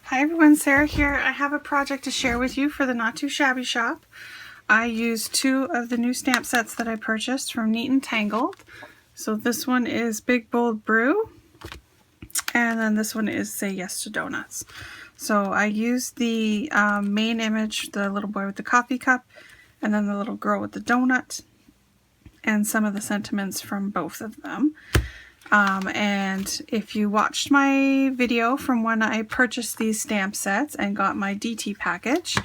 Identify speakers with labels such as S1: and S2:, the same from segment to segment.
S1: Hi everyone, Sarah here. I have a project to share with you for the Not2Shabby shop. I used two of the new stamp sets that I purchased from Neat and Tangled. So this one is Big Bold Brew, and then this one is Say Yes to Donuts. So I used the main image, the little boy with the coffee cup, and then the little girl with the donut, and some of the sentiments from both of them. And if you watched my video from when I purchased these stamp sets and got my DT package,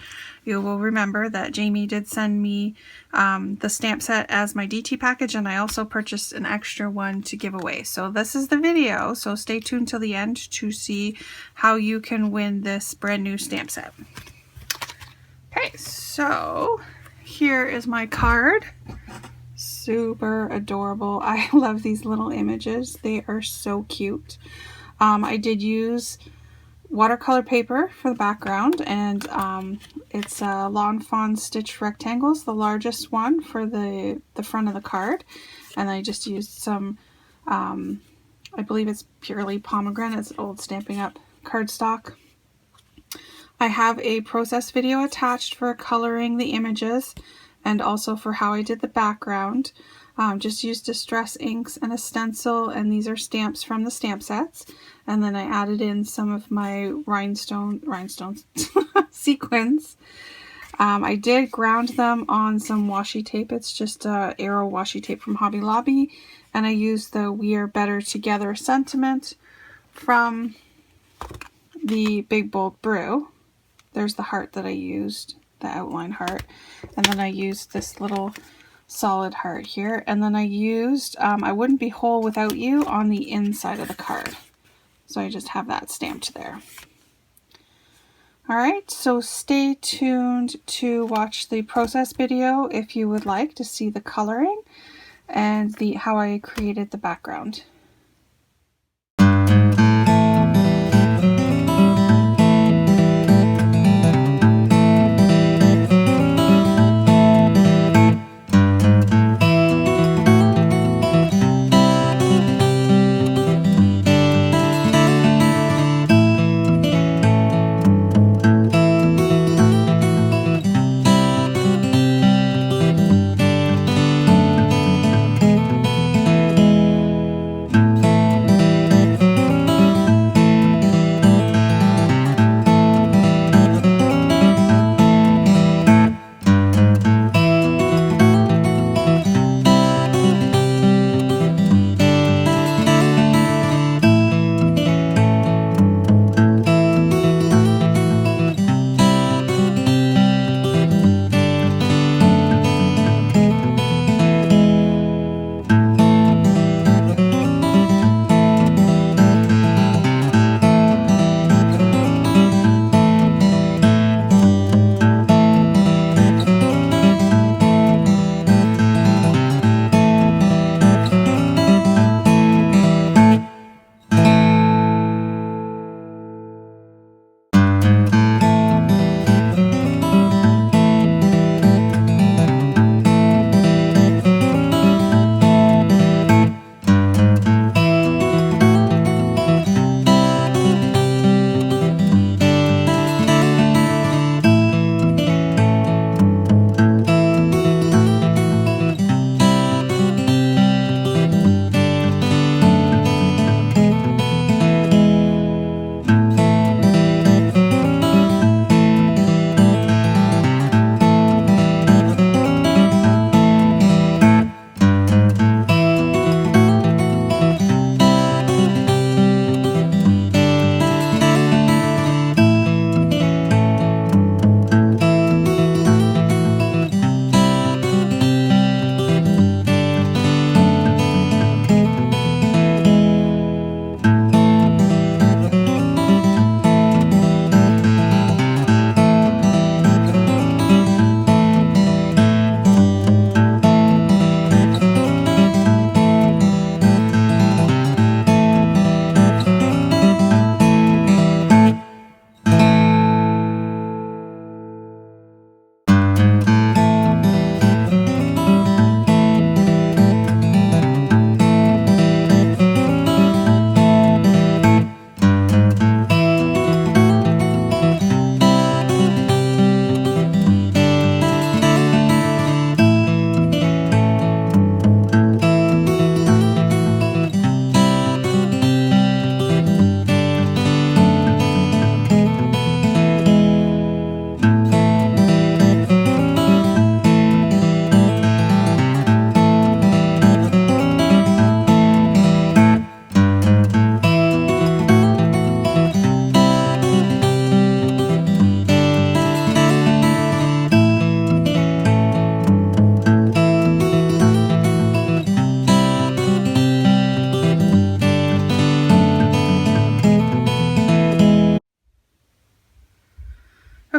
S1: you will remember that Jamie did send me the stamp set as my DT package, and I also purchased an extra one to give away. So this is the video, so stay tuned till the end to see how you can win this brand new stamp set. Okay, so here is my card. Super adorable. I love these little images. They are so cute. I did use watercolor paper for the background, and it's Lawn Fawn stitch rectangles, the largest one for the front of the card. And I just used some, I believe it's purely pomegranate. It's old Stampin' Up cardstock. I have a process video attached for coloring the images, and also for how I did the background. Just used distress inks and a stencil, and these are stamps from the stamp sets. And then I added in some of my rhinestones sequins. I did ground them on some washi tape. It's just Arrow washi tape from Hobby Lobby, and I used the We Are Better Together sentiment from the Big Bold Brew. There's the heart that I used, the outline heart, and then I used this little solid heart here, and then I used I Wouldn't Be Whole Without You on the inside of the card, so I just have that stamped there. Alright, so stay tuned to watch the process video if you would like to see the coloring and how I created the background.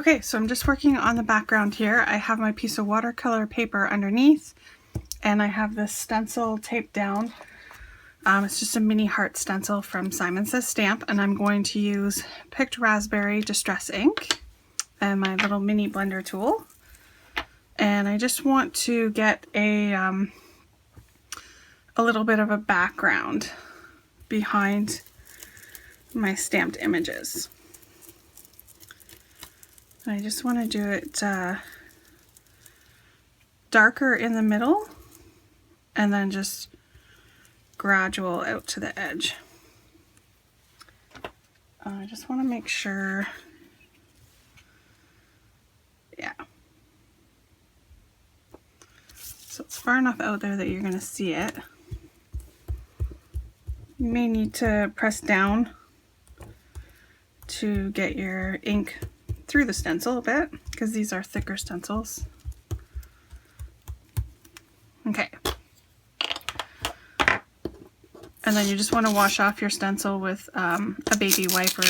S1: Okay, so I'm just working on the background here. I have my piece of watercolor paper underneath, and I have this stencil taped down. It's just a mini heart stencil from Simon Says Stamp, and I'm going to use Picked Raspberry Distress ink and my little mini blender tool. And I just want to get a little bit of a background behind my stamped images. I just want to do it darker in the middle and then just gradual out to the edge. I just want to make sure, yeah. So it's far enough out there that you're going to see it. You may need to press down to get your ink through the stencil a bit, because these are thicker stencils. Okay. And then you just want to wash off your stencil with a baby wipe or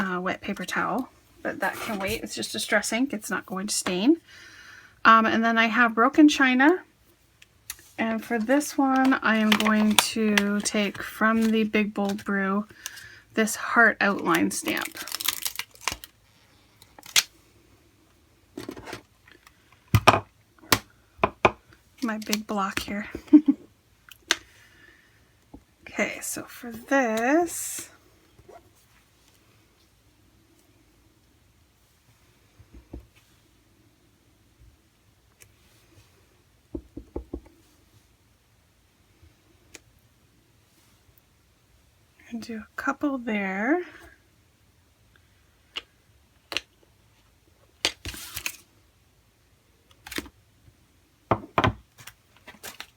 S1: a wet paper towel. But that can wait. It's just distress ink. It's not going to stain. And then I have broken china. And for this one, I am going to take from the Big Bold Brew this heart outline stamp. My big block here. Okay, so for this, I'm going to do a couple there.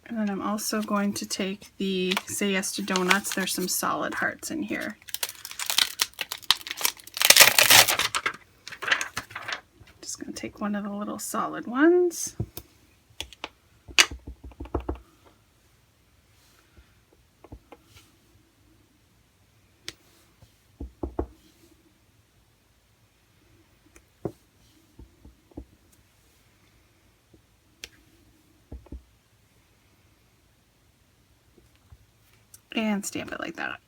S1: And then I'm also going to take the Say Yes to Donuts. There's some solid hearts in here. Just going to take one of the little solid ones. And stamp it like that.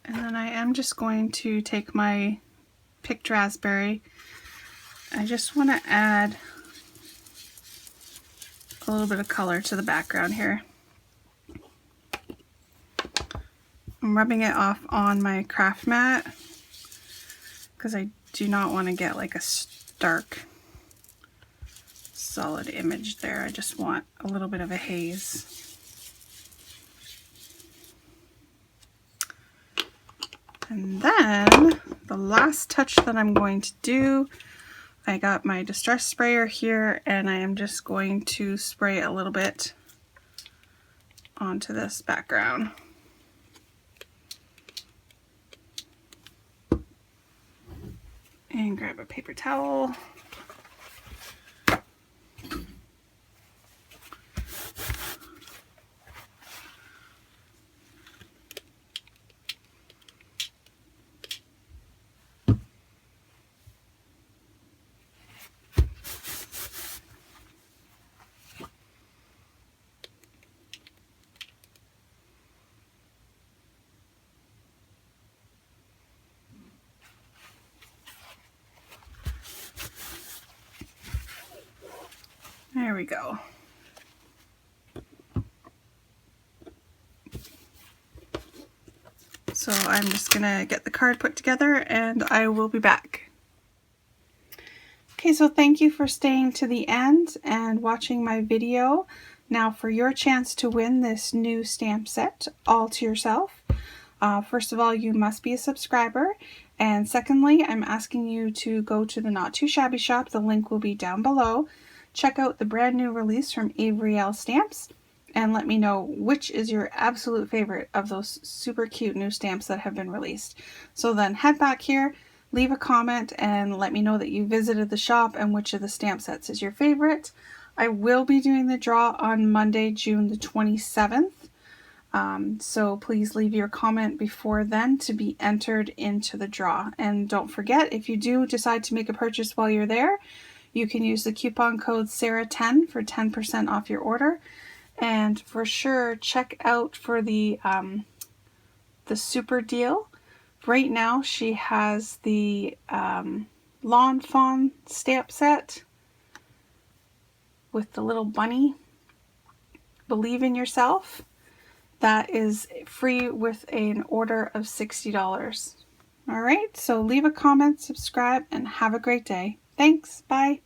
S1: And then I am just going to take my Picked Raspberry. I just want to add a little bit of color to the background here. I'm rubbing it off on my craft mat because I do not want to get like a stark solid image there. I just want a little bit of a haze. And then the last touch that I'm going to do, I got my distress sprayer here, and I am just going to spray a little bit onto this background. And grab a paper towel. There we go. So I'm just gonna get the card put together and I will be back. Okay, so thank you for staying to the end and watching my video. Now for your chance to win this new stamp set all to yourself. First of all, you must be a subscriber. And secondly, I'm asking you to go to the Not2Shabby shop. The link will be down below. Check out the brand new release from Avery L Stamps and let me know which is your absolute favorite of those super cute new stamps that have been released. So then head back here, leave a comment, and let me know that you visited the shop and which of the stamp sets is your favorite. I will be doing the draw on Monday, June the 27th. So please leave your comment before then to be entered into the draw. And don't forget, if you do decide to make a purchase while you're there, you can use the coupon code Sarah10 for 10% off your order. And for sure, check out for the super deal. Right now, she has the Lawn Fawn stamp set with the little bunny. Believe in yourself. That is free with an order of $60. All right, so leave a comment, subscribe, and have a great day. Thanks. Bye.